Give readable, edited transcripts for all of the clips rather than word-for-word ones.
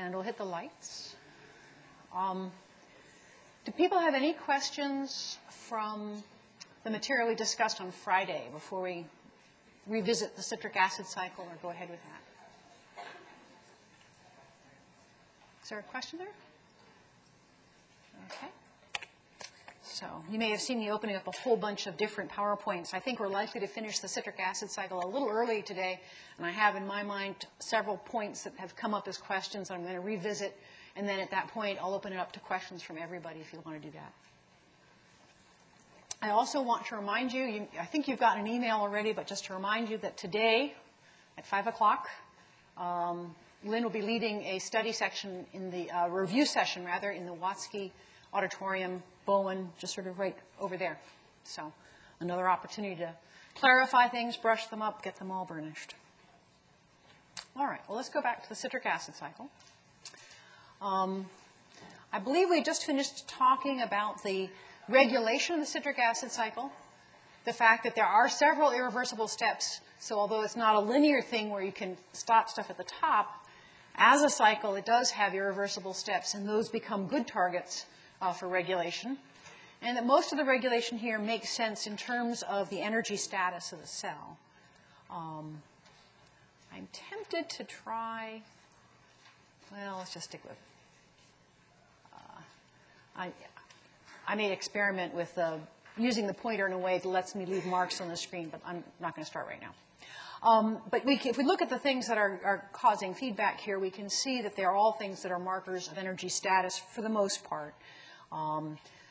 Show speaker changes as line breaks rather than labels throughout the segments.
And we'll hit the lights. Do people have any questions from the material we discussed on Friday before we revisit the citric acid cycle or go ahead with that? Is there a question there? Okay. So you may have seen me opening up a whole bunch of different PowerPoints. I think we're likely to finish the citric acid cycle a little early today, and I have in my mind several points that have come up as questions I'm going to revisit, and then at that point I'll open it up to questions from everybody if you want to do that. I also want to remind you, I think you've gotten an email already, but just to remind you that today at 5 o'clock, Lynn will be leading a study section in the review session, rather, in the Watsky Auditorium, Bowen, just sort of right over there. So another opportunity to clarify things, brush them up, get them all burnished. All right, well, let's go back to the citric acid cycle. I believe we just finished talking about the regulation of the citric acid cycle, the fact that there are several irreversible steps. So although it's not a linear thing where you can stop stuff at the top, as a cycle, it does have irreversible steps, and those become good targets for regulation. And that most of the regulation here makes sense in terms of the energy status of the cell. I'm tempted to try, well, let's just stick with, I may experiment with using the pointer in a way that lets me leave marks on the screen, but I'm not going to start right now. But if we look at the things that are causing feedback here, we can see that they're all things that are markers of energy status for the most part.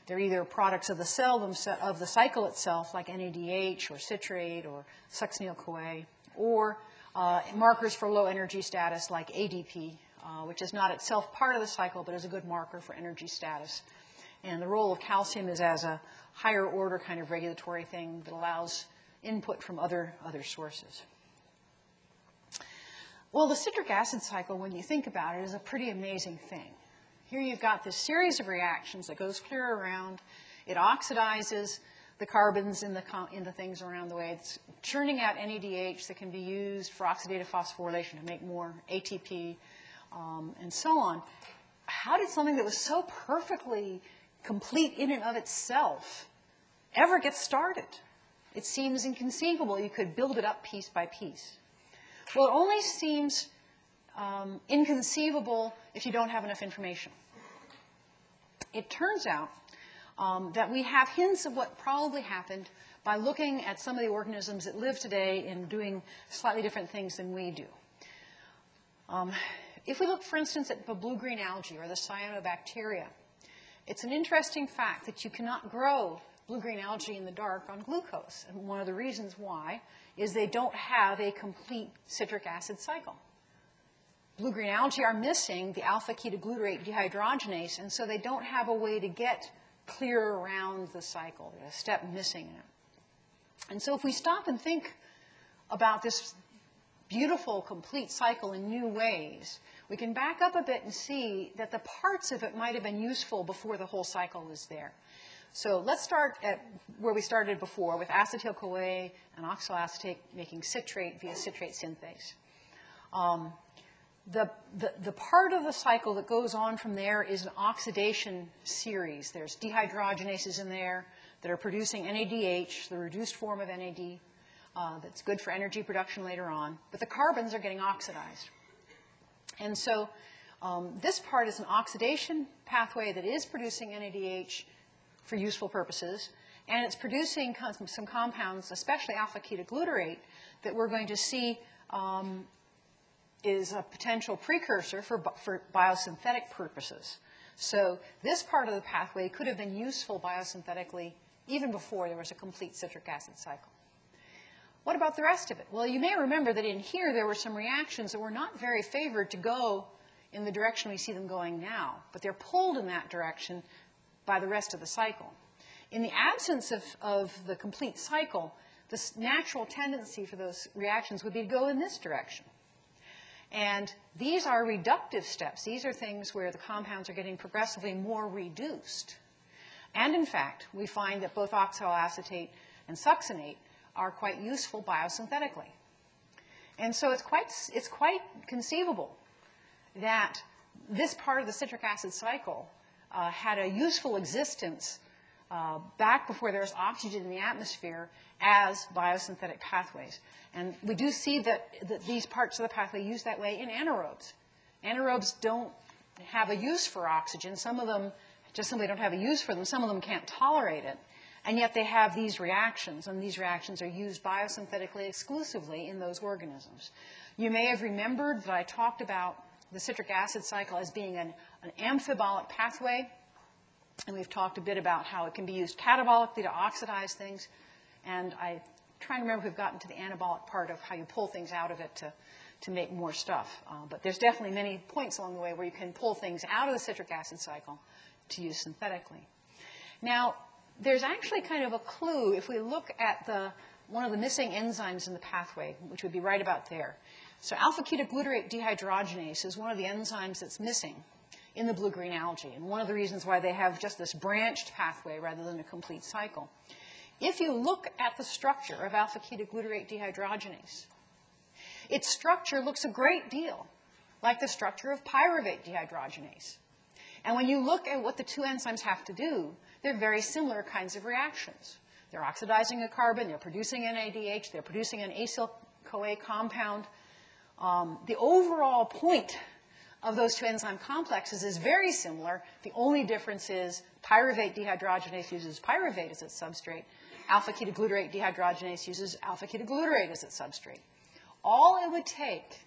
They're either products of the cell, of the cycle itself, like NADH or citrate or succinyl-CoA, or markers for low energy status like ADP, which is not itself part of the cycle, but is a good marker for energy status. And the role of calcium is as a higher order kind of regulatory thing that allows input from other sources. Well, the citric acid cycle, when you think about it, is a pretty amazing thing. Here you've got this series of reactions that goes clear around. It oxidizes the carbons in the things around the way. It's churning out NADH that can be used for oxidative phosphorylation to make more ATP, and so on. How did something that was so perfectly complete in and of itself ever get started? It seems inconceivable. You could build it up piece by piece. Well, it only seems inconceivable if you don't have enough information. It turns out that we have hints of what probably happened by looking at some of the organisms that live today and doing slightly different things than we do. If we look, for instance, at the blue-green algae or the cyanobacteria, it's an interesting fact that you cannot grow blue-green algae in the dark on glucose. And one of the reasons why is they don't have a complete citric acid cycle. Blue-green algae are missing the alpha-ketoglutarate dehydrogenase, and so they don't have a way to get clear around the cycle. There's a step missing in it. And so if we stop and think about this beautiful, complete cycle in new ways, we can back up a bit and see that the parts of it might have been useful before the whole cycle was there. So let's start at where we started before with acetyl-CoA and oxaloacetate making citrate via citrate synthase. The part of the cycle that goes on from there is an oxidation series. There's dehydrogenases in there that are producing NADH, the reduced form of NAD, that's good for energy production later on. But the carbons are getting oxidized. And so this part is an oxidation pathway that is producing NADH for useful purposes. And it's producing some compounds, especially alpha-ketoglutarate, that we're going to see is a potential precursor for biosynthetic purposes. So this part of the pathway could have been useful biosynthetically even before there was a complete citric acid cycle. What about the rest of it? Well, you may remember that in here there were some reactions that were not very favored to go in the direction we see them going now, but they're pulled in that direction by the rest of the cycle. In the absence of the complete cycle, the natural tendency for those reactions would be to go in this direction. And these are reductive steps. These are things where the compounds are getting progressively more reduced. And in fact, we find that both oxaloacetate and succinate are quite useful biosynthetically. And so it's quite conceivable that this part of the citric acid cycle had a useful existence back before there was oxygen in the atmosphere as biosynthetic pathways. And we do see that these parts of the pathway used that way in anaerobes. Anaerobes don't have a use for oxygen. Some of them just simply don't have a use for them. Some of them can't tolerate it. And yet they have these reactions, and these reactions are used biosynthetically exclusively in those organisms. You may have remembered that I talked about the citric acid cycle as being an amphibolic pathway, and we've talked a bit about how it can be used catabolically to oxidize things. And I'm trying to remember if we've gotten to the anabolic part of how you pull things out of it to make more stuff. But there's definitely many points along the way where you can pull things out of the citric acid cycle to use synthetically. Now, there's actually kind of a clue if we look at one of the missing enzymes in the pathway, which would be right about there. So alpha-ketoglutarate dehydrogenase is one of the enzymes that's missing in the blue-green algae, and one of the reasons why they have just this branched pathway rather than a complete cycle. If you look at the structure of alpha-ketoglutarate dehydrogenase, its structure looks a great deal like the structure of pyruvate dehydrogenase. And when you look at what the two enzymes have to do, they're very similar kinds of reactions. They're oxidizing a carbon, they're producing NADH, they're producing an acyl-CoA compound. The overall point of those two enzyme complexes is very similar. The only difference is pyruvate dehydrogenase uses pyruvate as its substrate. Alpha-ketoglutarate dehydrogenase uses alpha-ketoglutarate as its substrate. All it would take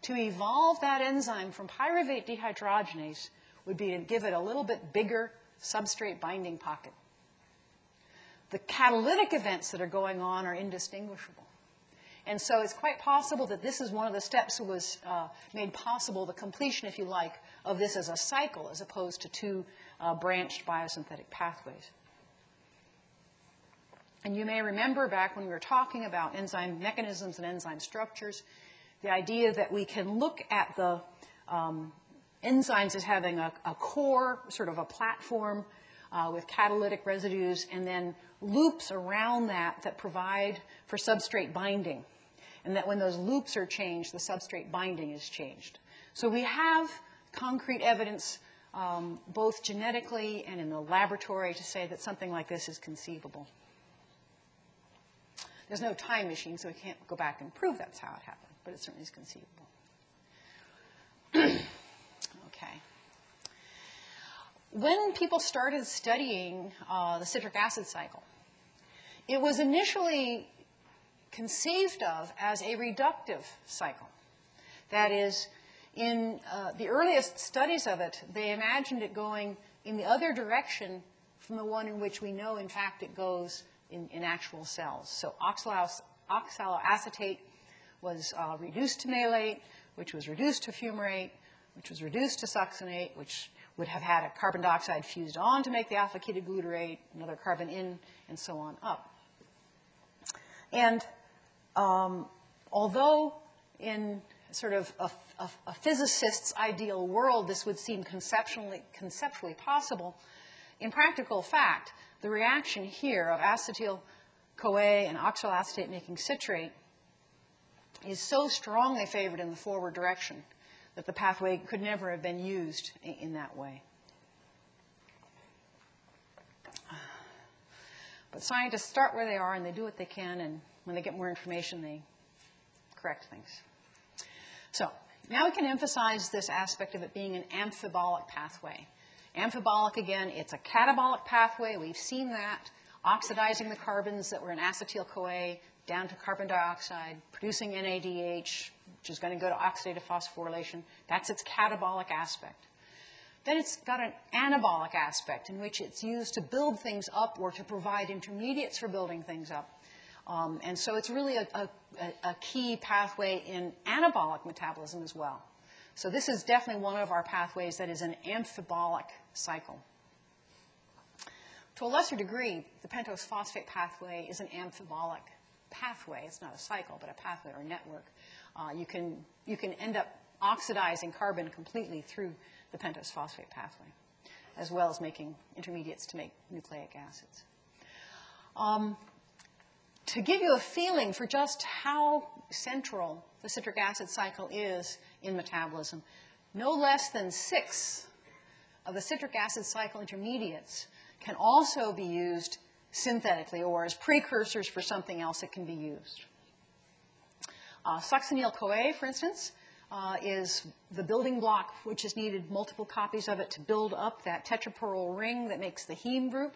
to evolve that enzyme from pyruvate dehydrogenase would be to give it a little bit bigger substrate binding pocket. The catalytic events that are going on are indistinguishable. And so it's quite possible that this is one of the steps that was made possible, the completion, if you like, of this as a cycle as opposed to two branched biosynthetic pathways. And you may remember back when we were talking about enzyme mechanisms and enzyme structures, the idea that we can look at the enzymes as having a core, sort of a platform with catalytic residues, and then loops around that provide for substrate binding. And that when those loops are changed, the substrate binding is changed. So we have concrete evidence, both genetically and in the laboratory, to say that something like this is conceivable. There's no time machine, so we can't go back and prove that's how it happened, but it certainly is conceivable. Okay. When people started studying the citric acid cycle, it was initially conceived of as a reductive cycle. That is, in the earliest studies of it, they imagined it going in the other direction from the one in which we know, in fact, it goes in actual cells. So oxaloacetate was reduced to malate, which was reduced to fumarate, which was reduced to succinate, which would have had a carbon dioxide fused on to make the alpha-ketoglutarate, another carbon in, and so on up. And although in sort of a physicist's ideal world this would seem conceptually possible, in practical fact, the reaction here of acetyl-CoA and oxaloacetate making citrate is so strongly favored in the forward direction that the pathway could never have been used in that way. But scientists start where they are, and they do what they can, and when they get more information, they correct things. So now we can emphasize this aspect of it being an amphibolic pathway. Amphibolic, again, it's a catabolic pathway. We've seen that, oxidizing the carbons that were in acetyl-CoA down to carbon dioxide, producing NADH, which is going to go to oxidative phosphorylation. That's its catabolic aspect. Then it's got an anabolic aspect in which it's used to build things up or to provide intermediates for building things up. And so it's really a key pathway in anabolic metabolism as well. So this is definitely one of our pathways that is an amphibolic cycle. To a lesser degree, the pentose phosphate pathway is an amphibolic pathway. It's not a cycle, but a pathway or a network. You can end up oxidizing carbon completely through the pentose phosphate pathway, as well as making intermediates to make nucleic acids. To give you a feeling for just how central the citric acid cycle is in metabolism, no less than 6 of the citric acid cycle intermediates can also be used synthetically or as precursors for something else that can be used. Succinyl-CoA, for instance, is the building block which is needed, multiple copies of it, to build up that tetrapearl ring that makes the heme group.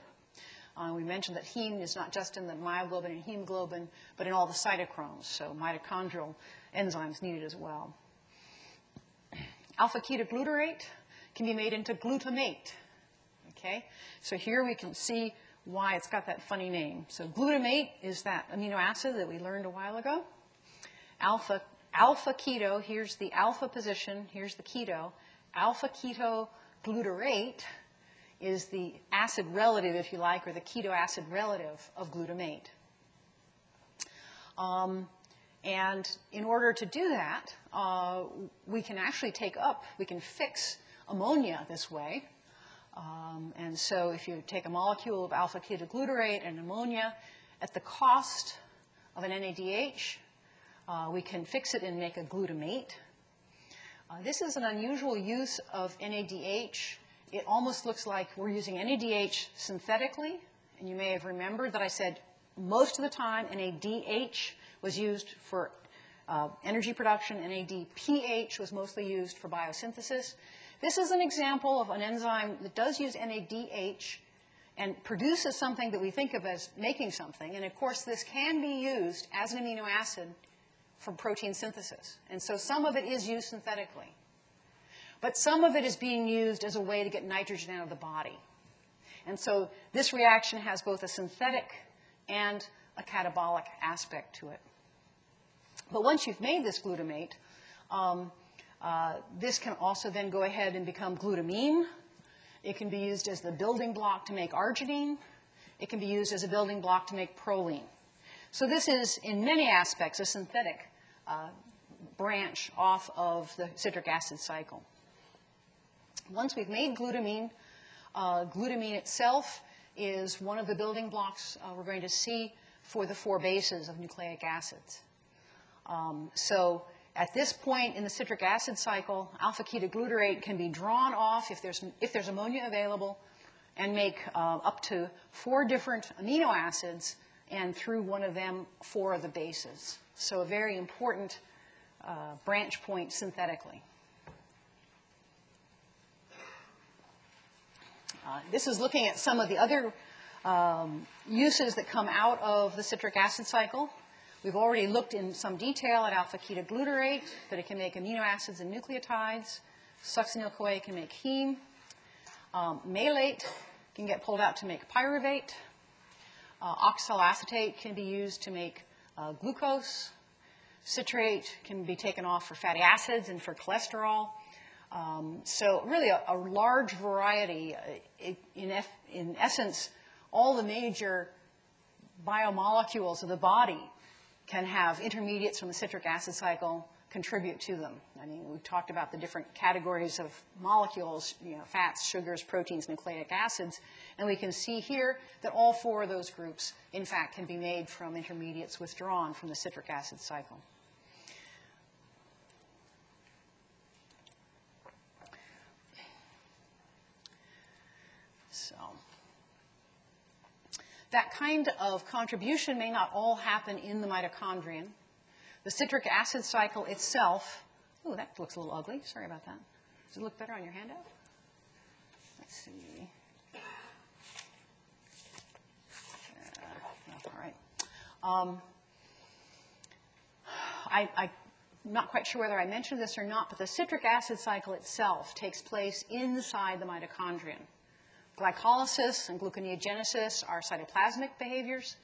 We mentioned that heme is not just in the myoglobin and hemoglobin, but in all the cytochromes, so mitochondrial enzymes needed as well. Alpha-ketoglutarate can be made into glutamate. Okay? So here we can see why it's got that funny name. So glutamate is that amino acid that we learned a while ago. Alpha-keto, here's the alpha position, here's the keto. Alpha-ketoglutarate is the acid relative, if you like, or the keto acid relative of glutamate. And in order to do that, we can actually we can fix ammonia this way. And so if you take a molecule of alpha-ketoglutarate and ammonia at the cost of an NADH, we can fix it and make a glutamate. This is an unusual use of NADH. It almost looks like we're using NADH synthetically. And you may have remembered that I said most of the time NADH was used for energy production. NADPH was mostly used for biosynthesis. This is an example of an enzyme that does use NADH and produces something that we think of as making something. And of course, this can be used as an amino acid for protein synthesis. And so some of it is used synthetically. But some of it is being used as a way to get nitrogen out of the body. And so this reaction has both a synthetic and a catabolic aspect to it. But once you've made this glutamate, this can also then go ahead and become glutamine. It can be used as the building block to make arginine. It can be used as a building block to make proline. So this is, in many aspects, a synthetic branch off of the citric acid cycle. Once we've made glutamine, glutamine itself is one of the building blocks we're going to see for the 4 bases of nucleic acids. So at this point in the citric acid cycle, alpha-ketoglutarate can be drawn off if there's ammonia available and make up to 4 different amino acids, and through one of them, 4 of the bases. So a very important branch point synthetically. This is looking at some of the other uses that come out of the citric acid cycle. We've already looked in some detail at alpha-ketoglutarate, that it can make amino acids and nucleotides. Succinyl-CoA can make heme. Malate can get pulled out to make pyruvate. Oxaloacetate can be used to make glucose. Citrate can be taken off for fatty acids and for cholesterol. So really a large variety. In essence, all the major biomolecules of the body can have intermediates from the citric acid cycle contribute to them. I mean, we've talked about the different categories of molecules, fats, sugars, proteins, nucleic acids, and we can see here that all 4 of those groups, in fact, can be made from intermediates withdrawn from the citric acid cycle. So that kind of contribution may not all happen in the mitochondrion. The citric acid cycle itself, oh, that looks a little ugly. Sorry about that. Does it look better on your handout? Let's see. All right. I'm not quite sure whether I mentioned this or not, but the citric acid cycle itself takes place inside the mitochondrion. Glycolysis and gluconeogenesis are cytoplasmic behaviors.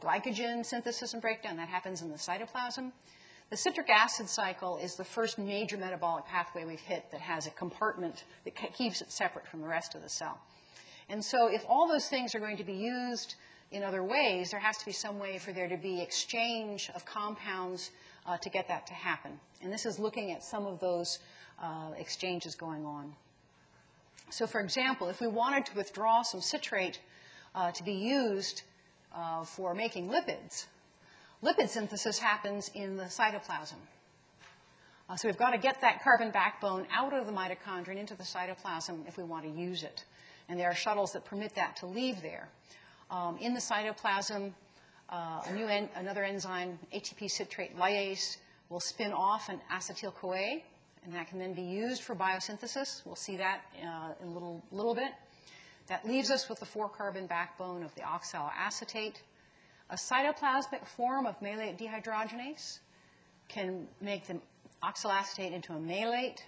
Glycogen synthesis and breakdown, that happens in the cytoplasm. The citric acid cycle is the first major metabolic pathway we've hit that has a compartment that keeps it separate from the rest of the cell. And so if all those things are going to be used in other ways, there has to be some way for there to be exchange of compounds to get that to happen. And this is looking at some of those exchanges going on. So for example, if we wanted to withdraw some citrate to be used for making lipids, lipid synthesis happens in the cytoplasm. So we've got to get that carbon backbone out of the mitochondrion into the cytoplasm if we want to use it. And there are shuttles that permit that to leave there. In the cytoplasm, another enzyme, ATP citrate lyase, will spin off an acetyl-CoA, and that can then be used for biosynthesis. We'll see that in a little bit. That leaves us with the 4-carbon backbone of the oxaloacetate. A cytoplasmic form of malate dehydrogenase can make the oxaloacetate into a malate.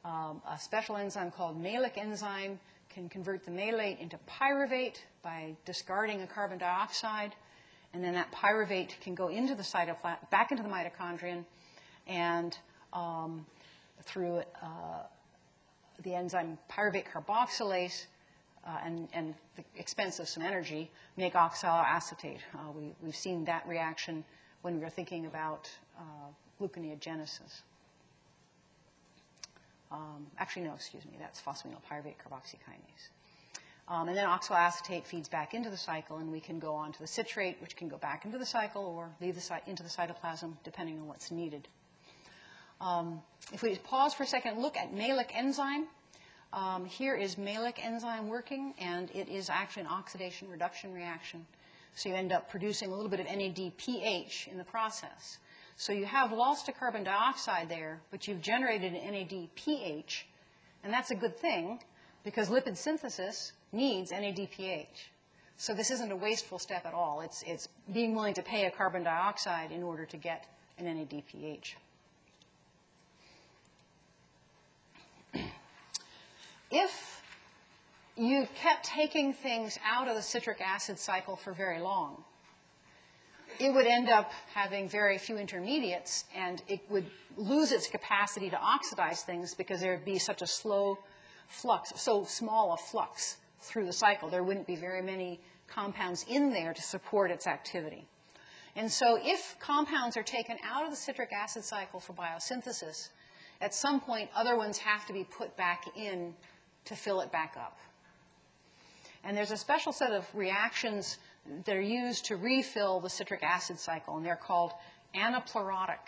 A special enzyme called malic enzyme can convert the malate into pyruvate by discarding a carbon dioxide. And then that pyruvate can go into the back into the mitochondrion, and through the enzyme pyruvate carboxylase and the expense of some energy, make oxaloacetate. We've seen that reaction when we were thinking about gluconeogenesis. Actually, no, excuse me, that's phosphoenolpyruvate carboxykinase. And then oxaloacetate feeds back into the cycle, and we can go on to the citrate, which can go back into the cycle or leave into the cytoplasm, depending on what's needed. If we pause for a second, look at malic enzyme. Here is malic enzyme working, and it is actually an oxidation reduction reaction. So you end up producing a little bit of NADPH in the process. So you have lost a carbon dioxide there, but you've generated an NADPH, and that's a good thing because lipid synthesis needs NADPH. So this isn't a wasteful step at all. It's being willing to pay a carbon dioxide in order to get an NADPH. If you kept taking things out of the citric acid cycle for very long, it would end up having very few intermediates, and it would lose its capacity to oxidize things because there would be such a slow flux, so small a flux through the cycle. There wouldn't be very many compounds in there to support its activity. And so if compounds are taken out of the citric acid cycle for biosynthesis, at some point other ones have to be put back in to fill it back up. And there's a special set of reactions that are used to refill the citric acid cycle, and they're called anaplerotic.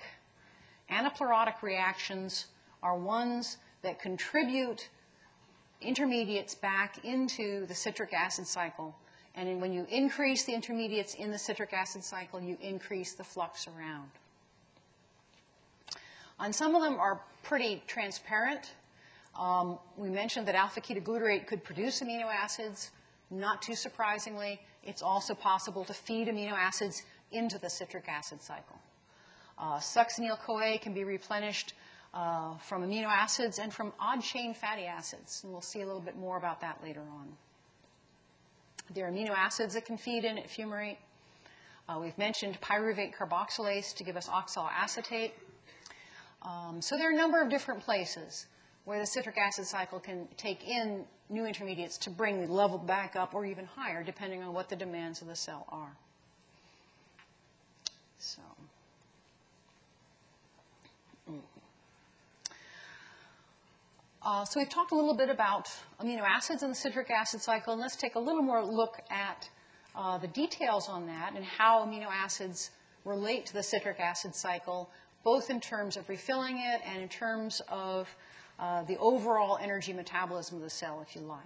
Anaplerotic reactions are ones that contribute intermediates back into the citric acid cycle. And when you increase the intermediates in the citric acid cycle, you increase the flux around. And some of them are pretty transparent. We mentioned that alpha-ketoglutarate could produce amino acids. Not too surprisingly, it's also possible to feed amino acids into the citric acid cycle. Succinyl-CoA can be replenished from amino acids and from odd-chain fatty acids. And we'll see a little bit more about that later on. There are amino acids that can feed in at fumarate. We've mentioned pyruvate carboxylase to give us oxaloacetate. So there are a number of different places where the citric acid cycle can take in new intermediates to bring the level back up or even higher, depending on what the demands of the cell are. So, so we've talked a little bit about amino acids in the citric acid cycle, and let's take a little more look at the details on that and how amino acids relate to the citric acid cycle, both in terms of refilling it and in terms of the overall energy metabolism of the cell, if you like.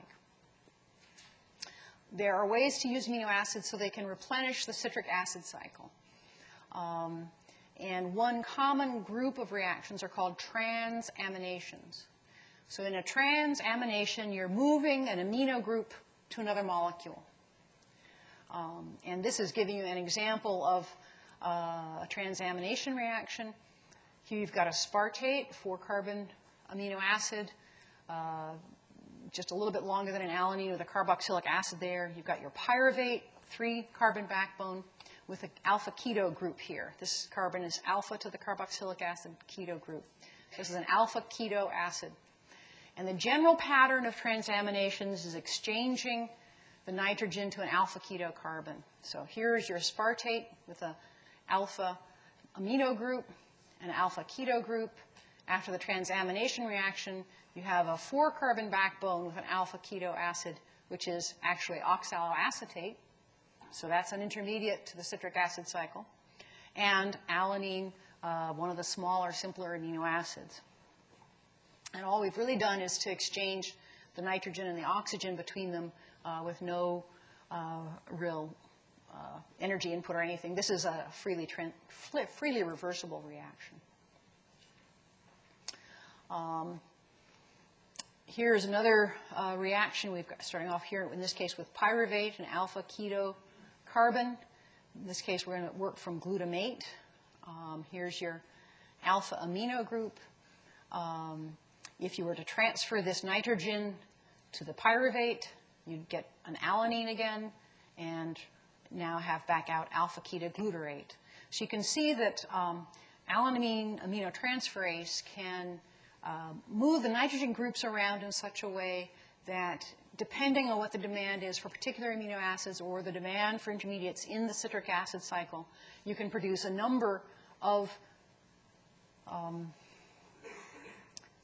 There are ways to use amino acids so they can replenish the citric acid cycle. And one common group of reactions are called transaminations. So in a transamination, you're moving an amino group to another molecule. And this is giving you an example of a transamination reaction. Here you've got aspartate, 4-carbon amino acid, just a little bit longer than an alanine with a carboxylic acid there. You've got your pyruvate, 3-carbon backbone with an alpha keto group here. This carbon is alpha to the carboxylic acid keto group. This is an alpha keto acid. And the general pattern of transaminations is exchanging the nitrogen to an alpha keto carbon. So here's your aspartate with an alpha amino group and an alpha keto group. After the transamination reaction, you have a 4-carbon backbone with an alpha keto acid, which is actually oxaloacetate. So that's an intermediate to the citric acid cycle. And alanine one of the smaller, simpler amino acids. And all we've really done is to exchange the nitrogen and the oxygen between them with no real energy input or anything. This is a freely reversible reaction. Here's another reaction we've got starting off here, in this case with pyruvate and alpha keto carbon. In this case, we're going to work from glutamate. Here's your alpha amino group. If you were to transfer this nitrogen to the pyruvate, you'd get an alanine again, and now have back out alpha ketoglutarate. So you can see that alanine aminotransferase can move the nitrogen groups around in such a way that, depending on what the demand is for particular amino acids or the demand for intermediates in the citric acid cycle, you can produce a number of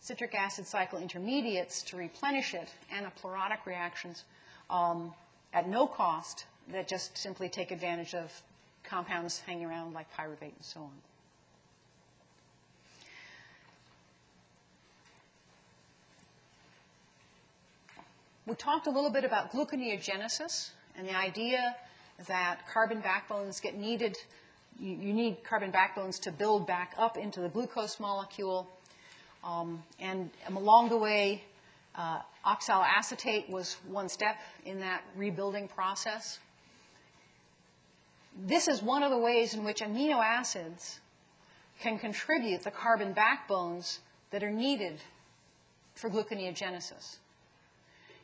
citric acid cycle intermediates to replenish it, anaplerotic reactions at no cost that just simply take advantage of compounds hanging around like pyruvate and so on. We talked a little bit about gluconeogenesis and the idea that carbon backbones get needed. You need carbon backbones to build back up into the glucose molecule. And along the way, oxaloacetate was one step in that rebuilding process. This is one of the ways in which amino acids can contribute the carbon backbones that are needed for gluconeogenesis.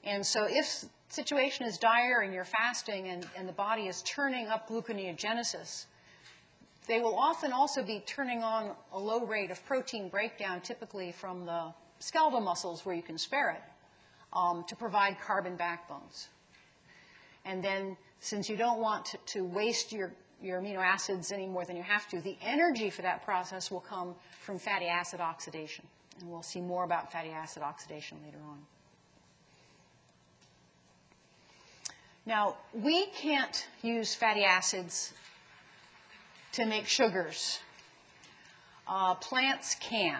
And so if the situation is dire and you're fasting and the body is turning up gluconeogenesis, they will often also be turning on a low rate of protein breakdown, typically from the skeletal muscles where you can spare it, to provide carbon backbones. And then, since you don't want to waste your amino acids any more than you have to, the energy for that process will come from fatty acid oxidation. And we'll see more about fatty acid oxidation later on. Now, we can't use fatty acids to make sugars. Plants can.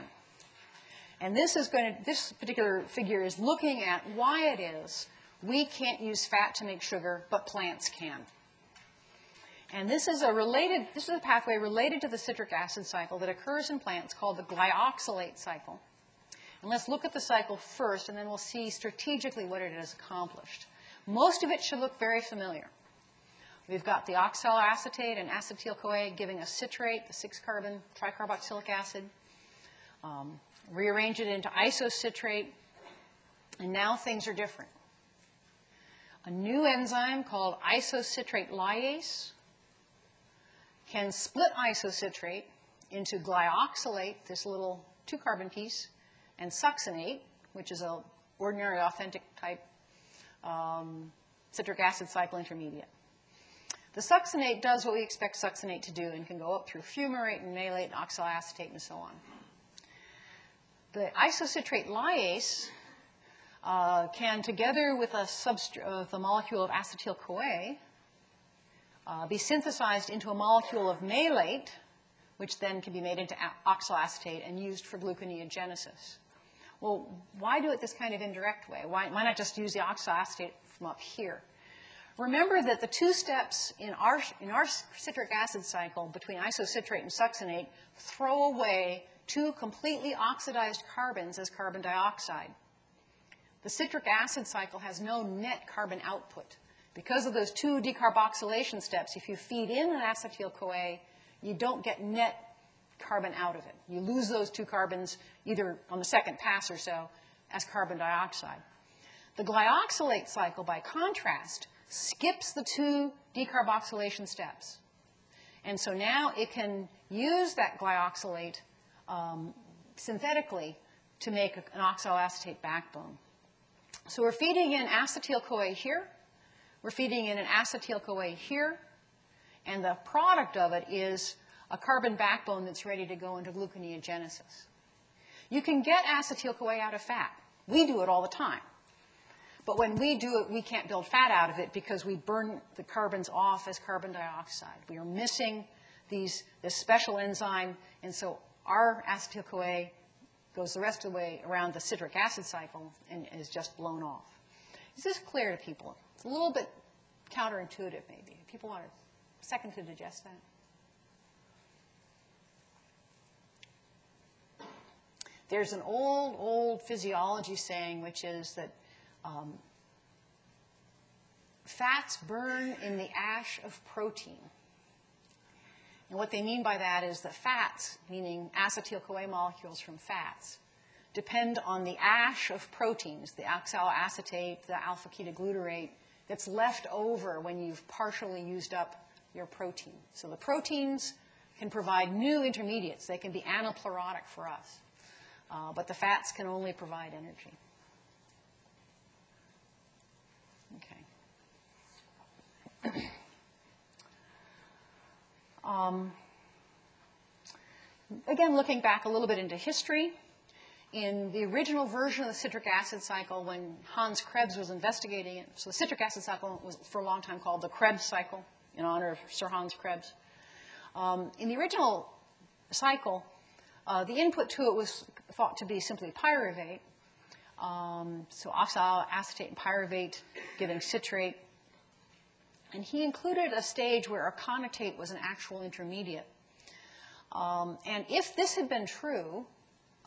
And this particular figure is looking at why it is we can't use fat to make sugar, but plants can. And this is a pathway related to the citric acid cycle that occurs in plants called the glyoxylate cycle. And let's look at the cycle first, and then we'll see strategically what it has accomplished. Most of it should look very familiar. We've got the oxaloacetate and acetyl-CoA giving us citrate, the 6-carbon tricarboxylic acid. Rearrange it into isocitrate, and now things are different. A new enzyme called isocitrate lyase can split isocitrate into glyoxylate, this little 2-carbon piece, and succinate, which is an ordinary authentic type citric acid cycle intermediate. The succinate does what we expect succinate to do and can go up through fumarate and malate and oxaloacetate and so on. The isocitrate lyase can, together with a molecule of acetyl-CoA, be synthesized into a molecule of malate, which then can be made into oxaloacetate and used for gluconeogenesis. Well, why do it this kind of indirect way? Why not just use the oxaloacetate from up here? Remember that the two steps in our citric acid cycle between isocitrate and succinate throw away 2 completely oxidized carbons as carbon dioxide. The citric acid cycle has no net carbon output. Because of those 2 decarboxylation steps, if you feed in an acetyl-CoA, you don't get net carbon out of it. You lose those 2 carbons either on the second pass or so as carbon dioxide. The glyoxylate cycle, by contrast, skips the 2 decarboxylation steps. And so now it can use that glyoxylate synthetically to make an oxaloacetate backbone. So we're feeding in acetyl-CoA here. We're feeding in an acetyl-CoA here. And the product of it is a carbon backbone that's ready to go into gluconeogenesis. You can get acetyl-CoA out of fat. We do it all the time. But when we do it, we can't build fat out of it because we burn the carbons off as carbon dioxide. We are missing this special enzyme, and so our acetyl-CoA goes the rest of the way around the citric acid cycle and is just blown off. Is this clear to people? It's a little bit counterintuitive, maybe. People want a second to digest that? There's an old physiology saying, which is that fats burn in the ash of protein. And what they mean by that is that fats, meaning acetyl-CoA molecules from fats, depend on the ash of proteins, the oxaloacetate, the alpha-ketoglutarate, that's left over when you've partially used up your protein. So the proteins can provide new intermediates. They can be anaplerotic for us. But the fats can only provide energy. Okay. Again, looking back a little bit into history, in the original version of the citric acid cycle, when Hans Krebs was investigating it, so the citric acid cycle was for a long time called the Krebs cycle, in honor of Sir Hans Krebs. In the original cycle, the input to it was thought to be simply pyruvate, so oxaloacetate and pyruvate giving citrate. And he included a stage where aconitate was an actual intermediate. And if this had been true,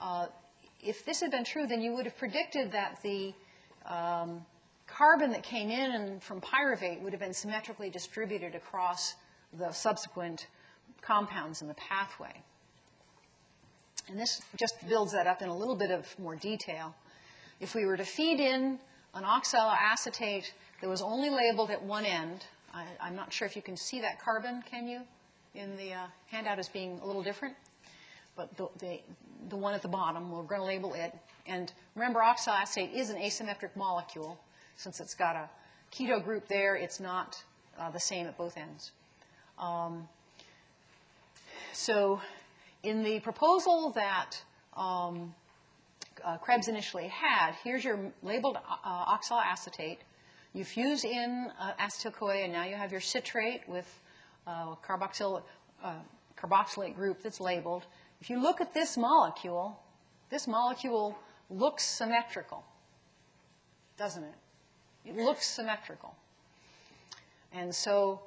then you would have predicted that the carbon that came in from pyruvate would have been symmetrically distributed across the subsequent compounds in the pathway. And this just builds that up in a little bit of more detail. If we were to feed in an oxaloacetate that was only labeled at one end, I'm not sure if you can see that carbon, can you? In the handout as being a little different. But the one at the bottom, we're going to label it. And remember, oxaloacetate is an asymmetric molecule. Since it's got a keto group there, it's not the same at both ends. So in the proposal that Krebs initially had, here's your labeled oxaloacetate. You fuse in acetyl-CoA, and now you have your citrate with carboxylate group that's labeled. If you look at this molecule looks symmetrical, doesn't it? It looks symmetrical. And so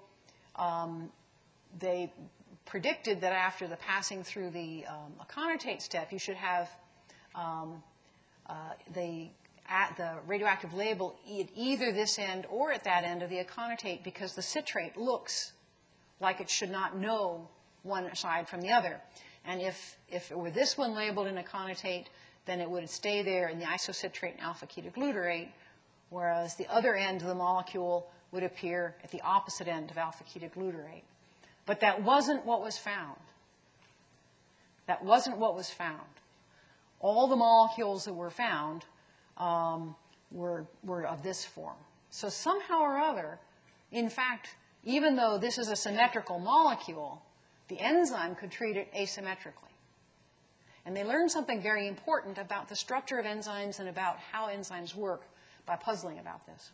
they predicted that after the passing through the aconitate step, you should have the radioactive label at either this end or at that end of the aconitate, because the citrate looks like it should not know one side from the other. And if it were this one labeled in aconitate, then it would stay there in the isocitrate and alpha-ketoglutarate, whereas the other end of the molecule would appear at the opposite end of alpha-ketoglutarate. But that wasn't what was found. That wasn't what was found. All the molecules that were found were of this form. So somehow or other, in fact, even though this is a symmetrical molecule, the enzyme could treat it asymmetrically. And they learned something very important about the structure of enzymes and about how enzymes work by puzzling about this.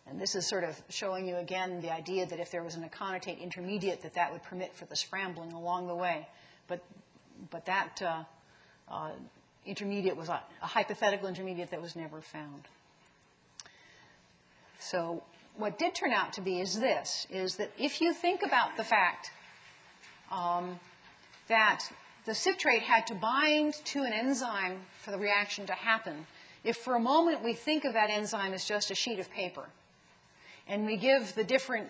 And this is sort of showing you again the idea that if there was an aconitate intermediate, that would permit for the scrambling along the way. But that intermediate was a hypothetical intermediate that was never found. So what did turn out to be is this, is that if you think about the fact that the citrate had to bind to an enzyme for the reaction to happen, if for a moment we think of that enzyme as just a sheet of paper, and we give the different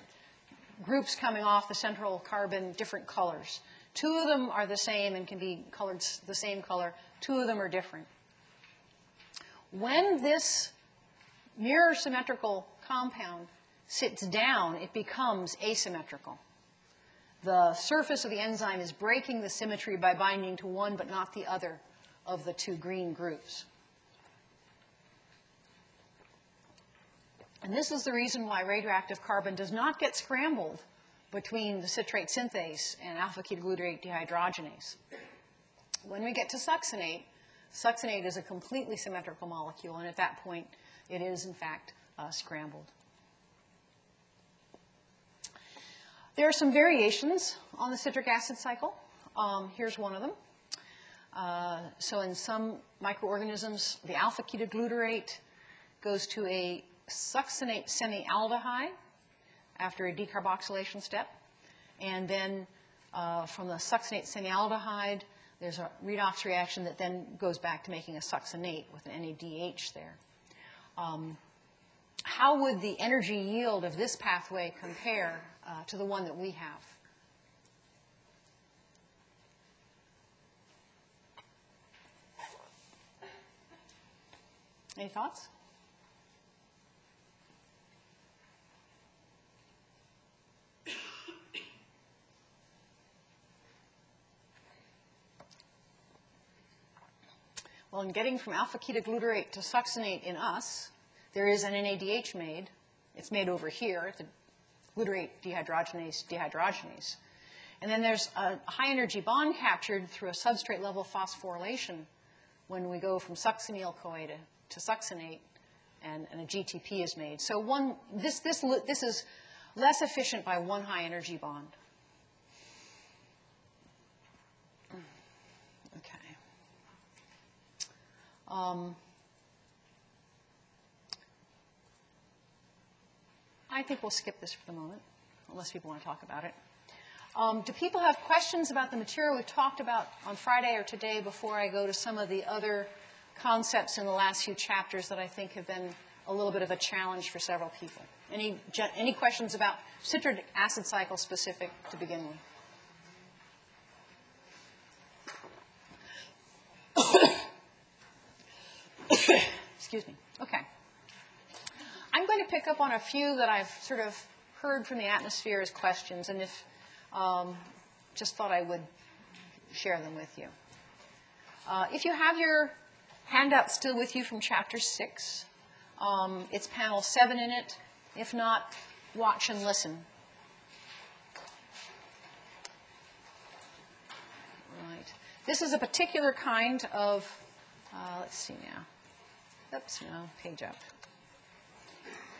groups coming off the central carbon different colors, two of them are the same and can be colored the same color, two of them are different. When this mirror symmetrical compound sits down, it becomes asymmetrical. The surface of the enzyme is breaking the symmetry by binding to one but not the other of the two green groups. And this is the reason why radioactive carbon does not get scrambled between the citrate synthase and alpha-ketoglutarate dehydrogenase. When we get to succinate, succinate is a completely symmetrical molecule, and at that point, it is, in fact, scrambled. There are some variations on the citric acid cycle. Here's one of them. So in some microorganisms, the alpha-ketoglutarate goes to a succinate semialdehyde after a decarboxylation step. And then from the succinate semialdehyde, there's a redox reaction that then goes back to making a succinate with an NADH there. How would the energy yield of this pathway compare to the one that we have? Any thoughts? Well, in getting from alpha-ketoglutarate to succinate in us, there is an NADH made. It's made over here, the glutarate dehydrogenase. And then there's a high-energy bond captured through a substrate-level phosphorylation when we go from succinyl-CoA to succinate, and a GTP is made. So this is less efficient by one high-energy bond. Okay. I think we'll skip this for the moment, unless people want to talk about it. Do people have questions about the material we've talked about on Friday or today before I go to some of the other concepts in the last few chapters that I think have been a little bit of a challenge for several people? Any questions about citric acid cycle specific to begin with? Excuse me. Okay. I'm going to pick up on a few that I've sort of heard from the atmosphere as questions, and if just thought I would share them with you. If you have your handout still with you from Chapter 6, it's Panel 7 in it. If not, watch and listen. Right. This is a particular kind of, let's see now. Oops, no, page up.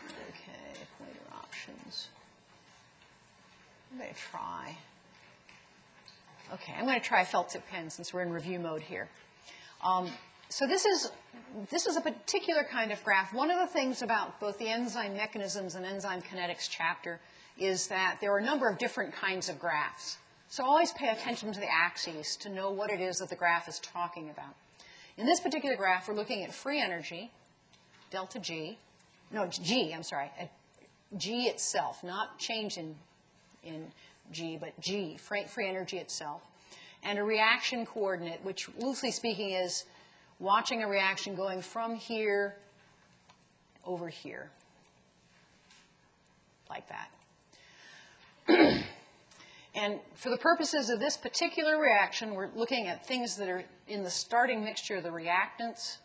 Okay, pointer options. I'm going to try. Okay, I'm going to try felt tip pen since we're in review mode here. So this is a particular kind of graph. One of the things about both the enzyme mechanisms and enzyme kinetics chapter is that there are a number of different kinds of graphs. So always pay attention to the axes to know what it is that the graph is talking about. In this particular graph, we're looking at free energy, delta G. No, G, I'm sorry. G itself, not change in G, but G, free energy itself. And a reaction coordinate, which loosely speaking is watching a reaction going from here over here, like that. And for the purposes of this particular reaction, we're looking at things that are in the starting mixture of the reactants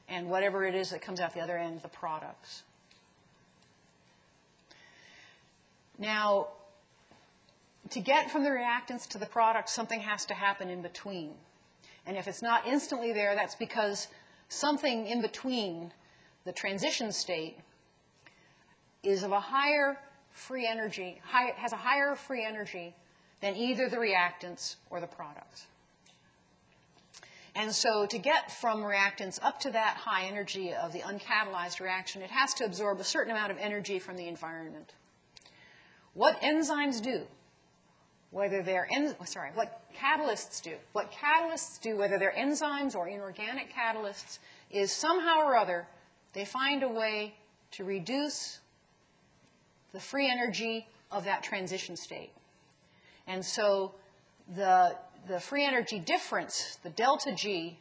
and whatever it is that comes out the other end, the products. Now, to get from the reactants to the products, something has to happen in between. And if it's not instantly there, that's because something in between the transition state is of a higher free energy, has a higher free energy than either the reactants or the products. And so to get from reactants up to that high energy of the uncatalyzed reaction, it has to absorb a certain amount of energy from the environment. What enzymes do, whether they're, what catalysts do, whether they're enzymes or inorganic catalysts, is somehow or other, they find a way to reduce the free energy of that transition state. And so the free energy difference, the delta G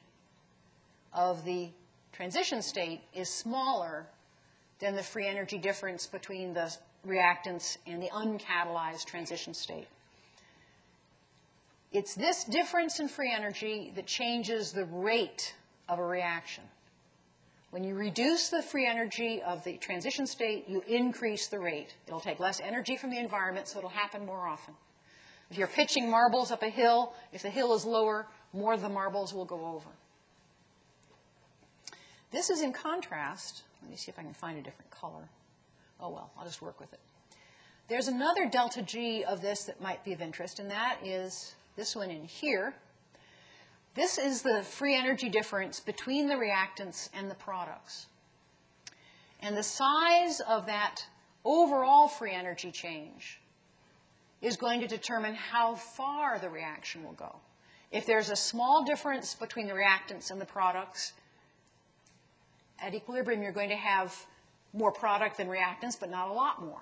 of the transition state, is smaller than the free energy difference between the reactants and the uncatalyzed transition state. It's this difference in free energy that changes the rate of a reaction. When you reduce the free energy of the transition state, you increase the rate. It'll take less energy from the environment, so it'll happen more often. If you're pitching marbles up a hill, if the hill is lower, more of the marbles will go over. This is in contrast. Let me see if I can find a different color. Oh, well, I'll just work with it. There's another delta G of this that might be of interest, and that is this one in here. This is the free energy difference between the reactants and the products. And the size of that overall free energy change is going to determine how far the reaction will go. If there's a small difference between the reactants and the products, at equilibrium you're going to have more product than reactants, but not a lot more.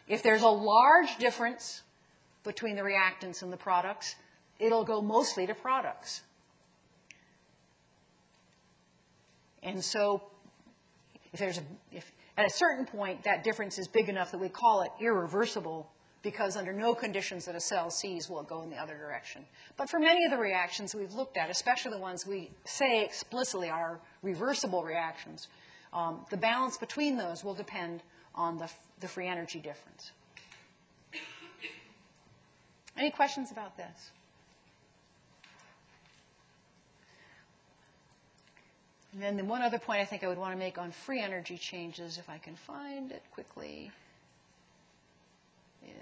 If there's a large difference between the reactants and the products, it'll go mostly to products. And so if at a certain point that difference is big enough that we call it irreversible, because under no conditions that a cell sees will it go in the other direction. But for many of the reactions we've looked at, especially the ones we say explicitly are reversible reactions, the balance between those will depend on the free energy difference. Any questions about this? And then the one other point I think I would want to make on free energy changes, if I can find it quickly. Yeah,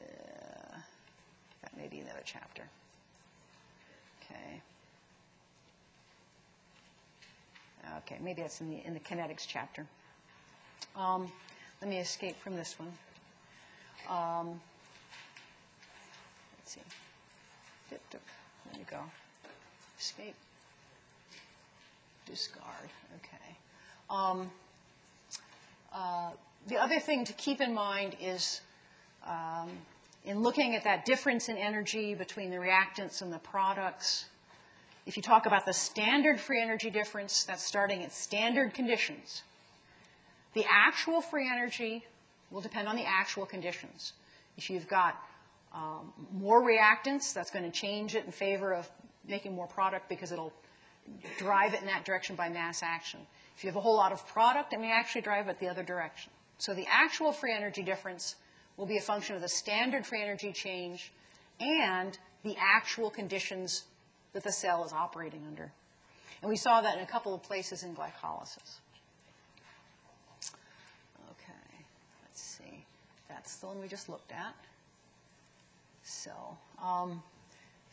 that may be another chapter. Okay. Okay, maybe that's in the kinetics chapter. Let me escape from this one. Let's see. There you go. Escape. Discard. Okay. The other thing to keep in mind is in looking at that difference in energy between the reactants and the products, if you talk about the standard free energy difference, that's starting at standard conditions. The actual free energy will depend on the actual conditions. If you've got more reactants, that's going to change it in favor of making more product because it'll drive it in that direction by mass action. If you have a whole lot of product, it may actually drive it the other direction. So the actual free energy difference will be a function of the standard free energy change and the actual conditions that the cell is operating under. And we saw that in a couple of places in glycolysis. Okay, let's see. That's the one we just looked at. So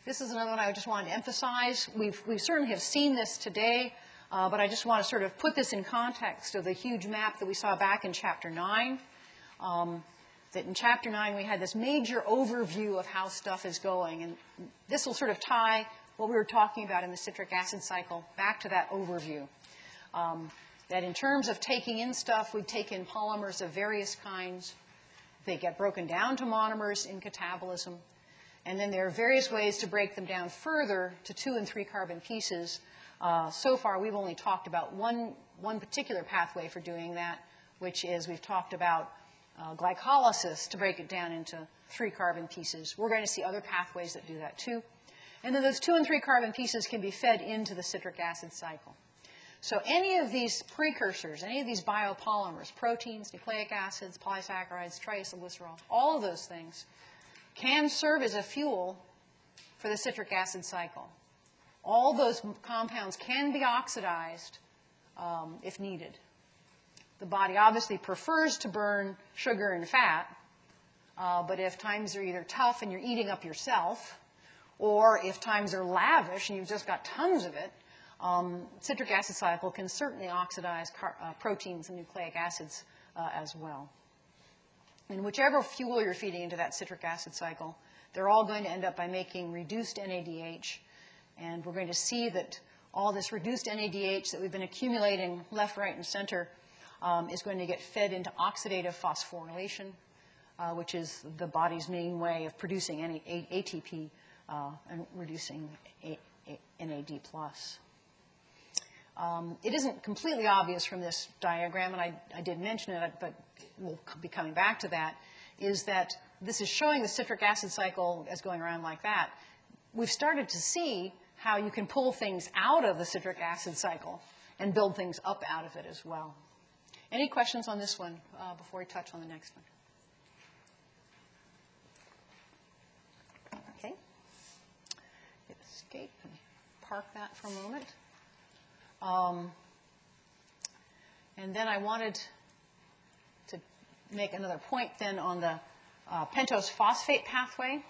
this is another one I just wanted to emphasize. We certainly have seen this today, but I just want to sort of put this in context of the huge map that we saw back in Chapter 9. That in Chapter 9 we had this major overview of how stuff is going. And this will sort of tie what we were talking about in the citric acid cycle back to that overview. That in terms of taking in stuff, we take in polymers of various kinds. They get broken down to monomers in catabolism. And then there are various ways to break them down further to 2 and 3 carbon pieces. So far, we've only talked about one particular pathway for doing that, which is we've talked about glycolysis to break it down into 3 carbon pieces. We're going to see other pathways that do that too. And then those 2 and 3 carbon pieces can be fed into the citric acid cycle. So any of these precursors, any of these biopolymers, proteins, nucleic acids, polysaccharides, triacylglycerol, all of those things can serve as a fuel for the citric acid cycle. All those compounds can be oxidized if needed. The body obviously prefers to burn sugar and fat, but if times are either tough and you're eating up yourself, or if times are lavish and you've just got tons of it, citric acid cycle can certainly oxidize proteins and nucleic acids as well. And whichever fuel you're feeding into that citric acid cycle, they're all going to end up by making reduced NADH. And we're going to see that all this reduced NADH that we've been accumulating left, right, and center is going to get fed into oxidative phosphorylation, which is the body's main way of producing ATP and reducing NAD+. It isn't completely obvious from this diagram, and I did mention it, but we'll be coming back to that, is that this is showing the citric acid cycle as going around like that. We've started to see how you can pull things out of the citric acid cycle and build things up out of it as well. Any questions on this one before we touch on the next one? Okay. Hit escape and park that for a moment. And then I wanted to make another point then on the pentose phosphate pathway.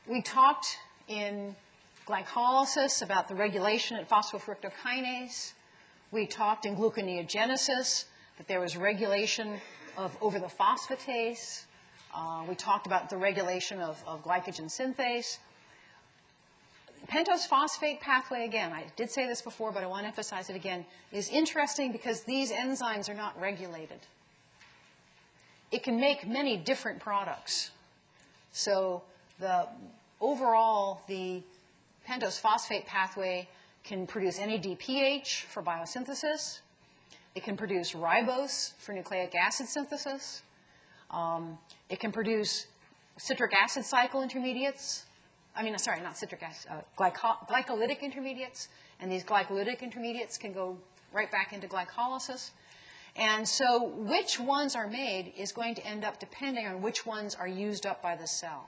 We talked in glycolysis about the regulation at phosphofructokinase. We talked in gluconeogenesis that there was regulation over the phosphatase. We talked about the regulation of glycogen synthase. Pentose phosphate pathway, again, I did say this before, but I want to emphasize it again, is interesting because these enzymes are not regulated. It can make many different products. So overall, the pentose phosphate pathway can produce NADPH for biosynthesis. It can produce ribose for nucleic acid synthesis. It can produce citric acid cycle intermediates. Not citric acid, glycolytic intermediates. And these glycolytic intermediates can go right back into glycolysis. And so which ones are made is going to end up depending on which ones are used up by the cell.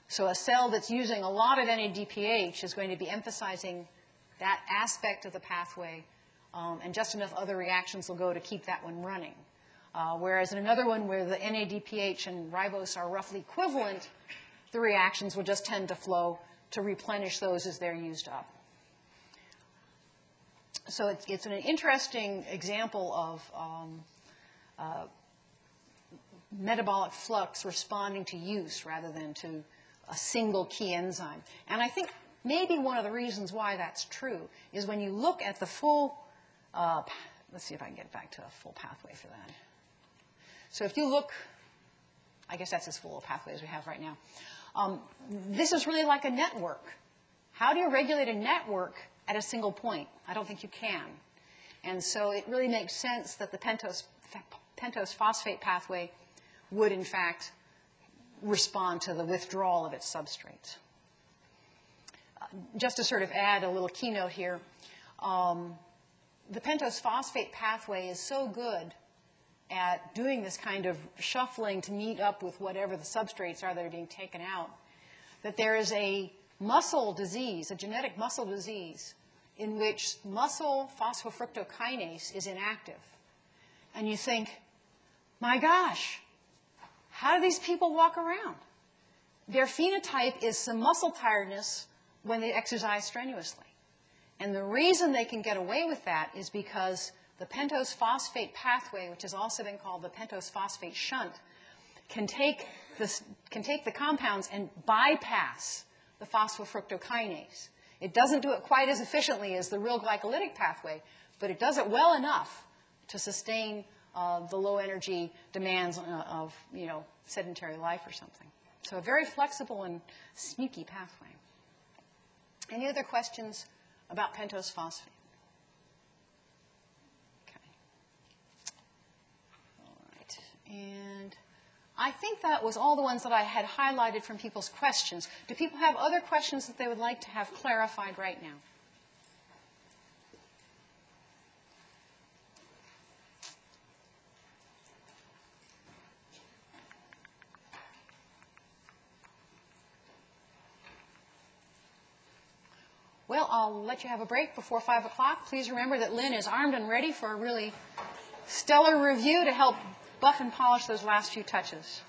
So a cell that's using a lot of NADPH is going to be emphasizing that aspect of the pathway, and just enough other reactions will go to keep that one running. Whereas in another one where the NADPH and ribose are roughly equivalent, the reactions will just tend to flow to replenish those as they're used up. So it's an interesting example of metabolic flux responding to use rather than to a single key enzyme. And I think maybe one of the reasons why that's true is when you look at the full, let's see if I can get back to a full pathway for that. So if you look, I guess that's as full a pathway as we have right now. This is really like a network. How do you regulate a network at a single point? I don't think you can. And so it really makes sense that the pentose phosphate pathway would, in fact, respond to the withdrawal of its substrates. Just to sort of add a little keynote here, the pentose phosphate pathway is so good at doing this kind of shuffling to meet up with whatever the substrates are that are being taken out, that there is a muscle disease, a genetic muscle disease, in which muscle phosphofructokinase is inactive. And you think, my gosh, how do these people walk around? Their phenotype is some muscle tiredness when they exercise strenuously. And the reason they can get away with that is because the pentose phosphate pathway, which has also been called the pentose phosphate shunt, can take the compounds and bypass the phosphofructokinase. It doesn't do it quite as efficiently as the real glycolytic pathway, but it does it well enough to sustain the low energy demands of sedentary life or something. So a very flexible and sneaky pathway. Any other questions about pentose phosphate? And I think that was all the ones that I had highlighted from people's questions. Do people have other questions that they would like to have clarified right now? Well, I'll let you have a break before 5 o'clock. Please remember that Lynn is armed and ready for a really stellar review to help buff and polish those last few touches.